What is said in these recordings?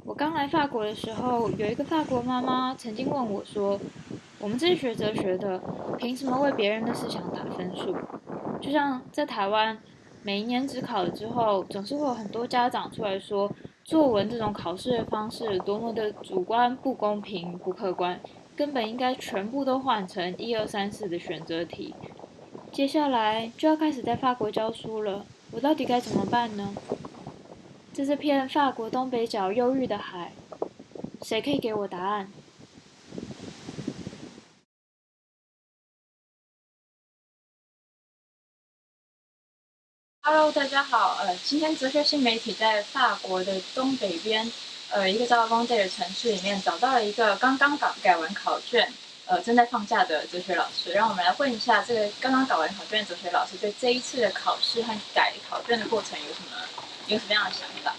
我刚来法国的时候，有一个法国妈妈曾经问我说：“我们这是学哲学的，凭什么为别人的思想打分数？”就像在台湾，每一年只考了之后，总是会有很多家长出来说，作文这种考试的方式多么的主观、不公平、不客观，根本应该全部都换成一二三四的选择题。接下来就要开始在法国教书了，我到底该怎么办呢？在这片法国东北角忧郁的海，谁可以给我答案？Hello，大家好。今天哲学新媒体在法国的东北边，一个叫 Vendée 的城市里面找到了一个刚刚改完考卷，正在放假的哲学老师。让我们来问一下，这个刚刚搞完考卷的哲学老师对这一次的考试和改考卷的过程有什么样的想法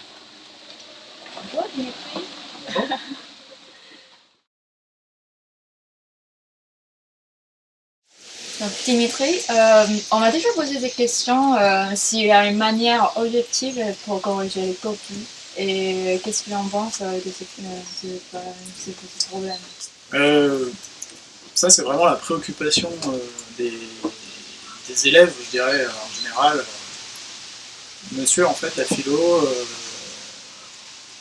？Donc, Dimitri, on m'a déjà posé des questions s'il y a une manière objective pour corriger les copies et qu'est-ce qu'il en pense de ce problème. Euh, Ça, c'est vraiment la préoccupation des élèves, je dirais, en général. Monsieur, en fait, la philo,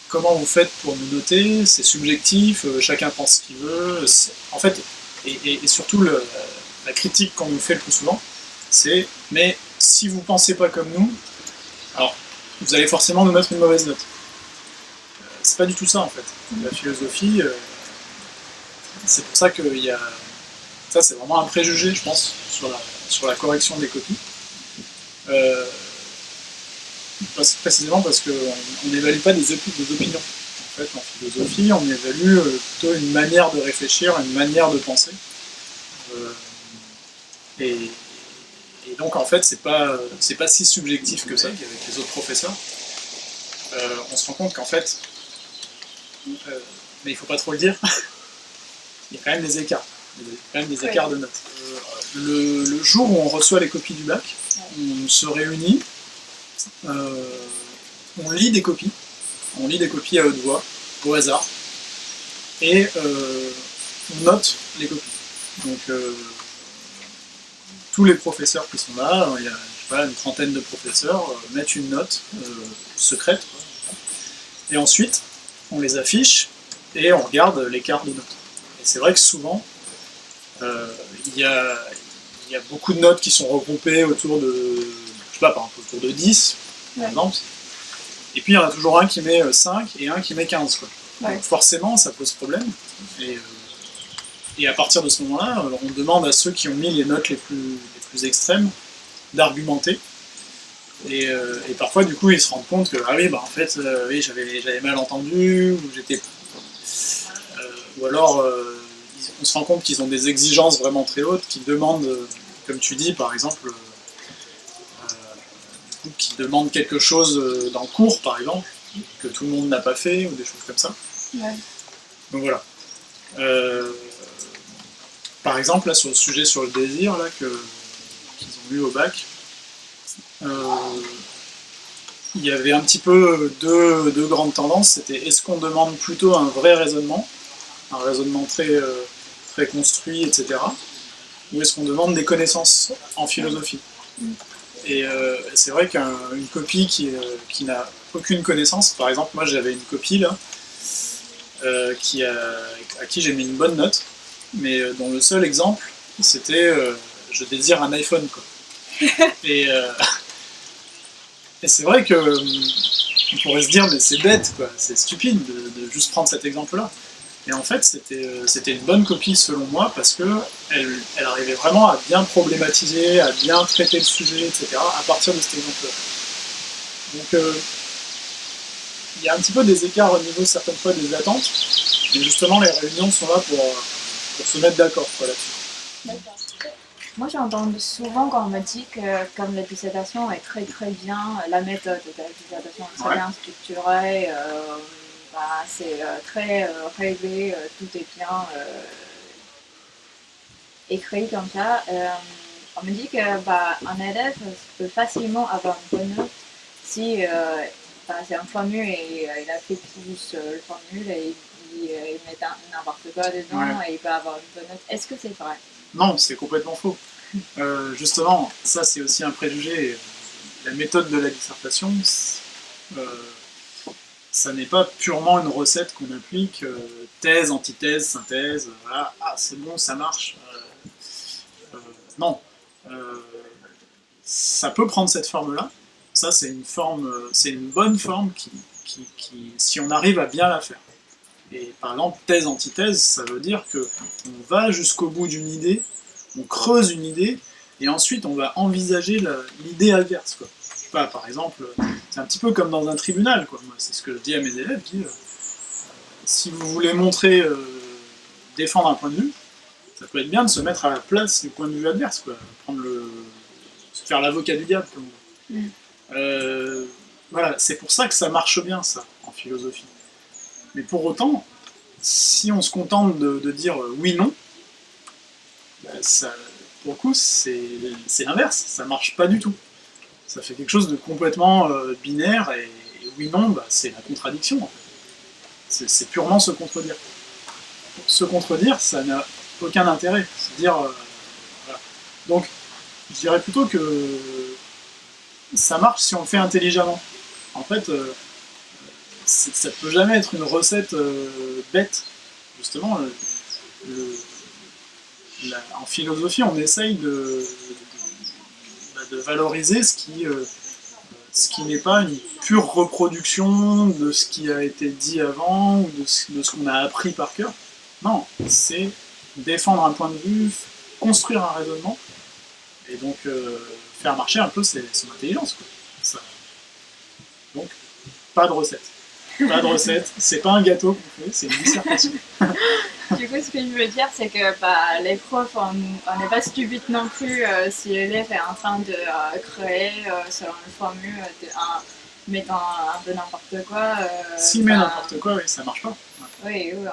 comment vous faites pour nous noter? C'est subjectif, chacun pense ce qu'il veut. En fait, et surtout, la critique qu'on nous fait le plus souvent, c'est mais si vous pensez pas comme nous, alors vous allez forcément nous mettre une mauvaise note. C'est pas du tout ça, en fait. La philosophie, c'est pour ça qu'il y a. Ça, c'est vraiment un préjugé, je pense, sur la correction des copies. Euh, Précisément parce qu'on n'évalue pas des opinions. En fait, en philosophie, on évalue plutôt une manière de réfléchir, une manière de penser. Euh, et, et donc, en fait, c'est pas si subjectif que ça avec les autres professeurs. On se rend compte qu'en fait, mais il faut pas trop le dire, il y a quand même des écarts. Il y a quand même des écarts de notes. Le jour où on reçoit les copies du bac, on se réunit, on lit des copies à haute voix, au hasard, et on note les copies. Donc tous les professeurs qui sont là, il y a je sais pas, une trentaine de professeurs, mettent une note secrète, et ensuite on les affiche et on regarde l'écart de notes. Et c'est vrai que souvent, il y a beaucoup de notes qui sont regroupées autour de, je sais pas, par exemple autour de 10, par exemple. Et puis il y en a toujours un qui met 5 et un qui met 15. Quoi. Ouais. Donc forcément, ça pose problème. Et à partir de ce moment-là, on demande à ceux qui ont mis les notes les plus extrêmes d'argumenter. Et parfois, du coup, ils se rendent compte que, ah oui, bah en fait, oui, j'avais mal entendu, ou j'étais. Ou alors, on se rend compte qu'ils ont des exigences vraiment très hautes, qui demandent, comme tu dis, par exemple, qui demandent quelque chose dans le cours, par exemple, que tout le monde n'a pas fait, ou des choses comme ça. Ouais. Donc voilà. Par exemple, là, sur le sujet sur le désir, là, qu'ils ont eu au bac, il y avait un petit peu deux grandes tendances. C'était est-ce qu'on demande plutôt un vrai raisonnement, un raisonnement très construit, etc. Ou est-ce qu'on demande des connaissances en philosophie? Et c'est vrai qu'une copie qui n'a aucune connaissance, par exemple, moi j'avais une copie là, à qui j'ai mis une bonne note, mais dont le seul exemple, c'était je désire un iPhone, quoi. Et, et c'est vrai que on pourrait se dire, mais c'est bête, quoi, c'est stupide de juste prendre cet exemple-là. Et en fait, c'était une bonne copie selon moi parce qu'elle arrivait vraiment à bien problématiser, à bien traiter le sujet, etc. à partir de cet exemple-là. Donc, il y a un petit peu des écarts au niveau certaines fois des attentes, mais justement les réunions sont là pour se mettre d'accord là-dessus. D'accord. Moi, j'entends souvent quand on me dit que comme la dissertation est très très bien, la méthode de la dissertation est très bien structurée, c'est très réglé, tout est bien écrit comme ça. On me dit que un élève peut facilement avoir une bonne note si c'est un formule et il a fait plus le formule et il met n'importe quoi dedans et il peut avoir une bonne note. Est-ce que c'est vrai? Non, c'est complètement faux. Justement, ça c'est aussi un préjugé. La méthode de la dissertation, ça n'est pas purement une recette qu'on applique, thèse, antithèse, synthèse, voilà, ah c'est bon, ça marche. Non. Ça peut prendre cette forme-là. Ça, c'est une forme, c'est une bonne forme si on arrive à bien la faire. Et par exemple, thèse, antithèse, ça veut dire que on va jusqu'au bout d'une idée, on creuse une idée, et ensuite on va envisager l'idée adverse, quoi. Je sais pas, par exemple, c'est un petit peu comme dans un tribunal, quoi. Moi, c'est ce que je dis à mes élèves, je dis, si vous voulez montrer, défendre un point de vue, ça peut être bien de se mettre à la place du point de vue adverse, quoi. Se faire l'avocat du diable, comme on dit. Voilà, c'est pour ça que ça marche bien, ça, en philosophie. Mais pour autant, si on se contente de dire oui-non, bah ça, pour le coup, c'est l'inverse, ça marche pas du tout. Ça fait quelque chose de complètement binaire, et oui-non, bah, c'est la contradiction, en fait. C'est purement se contredire. Se contredire, ça n'a aucun intérêt. C'est-à-dire, voilà. Donc, je dirais plutôt que ça marche si on le fait intelligemment. En fait, ça ne peut jamais être une recette bête. Justement, en philosophie, on essaye de valoriser ce qui n'est pas une pure reproduction de ce qui a été dit avant ou de ce qu'on a appris par cœur. Non, c'est défendre un point de vue, construire un raisonnement, et donc faire marcher un peu son intelligence, quoi. Ça. Donc, pas de recette. Pas de recette, c'est pas un gâteau qu'on fait, c'est une dissertation. Du coup, ce que je veux dire, c'est que les profs, on n'est pas stupide non plus si l'élève est en train de créer selon une formule, mettant un peu n'importe quoi. S'il met n'importe quoi, oui, ça marche pas. Ouais. Oui.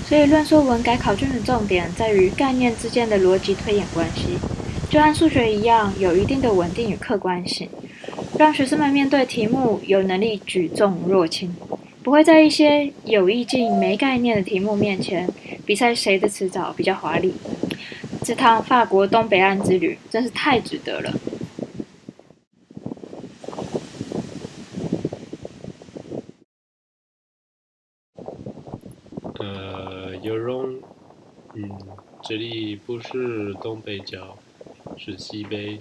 所以论述文改考卷的重点在于概念之间的逻辑推演关系，就和数学一样，有一定的稳定与客观性，让学生们面对题目有能力举重若轻，不会在一些有意境没概念的题目面前比赛谁的词藻比较华丽。这趟法国东北岸之旅真是太值得了。有容，这里不是东北角，是西北。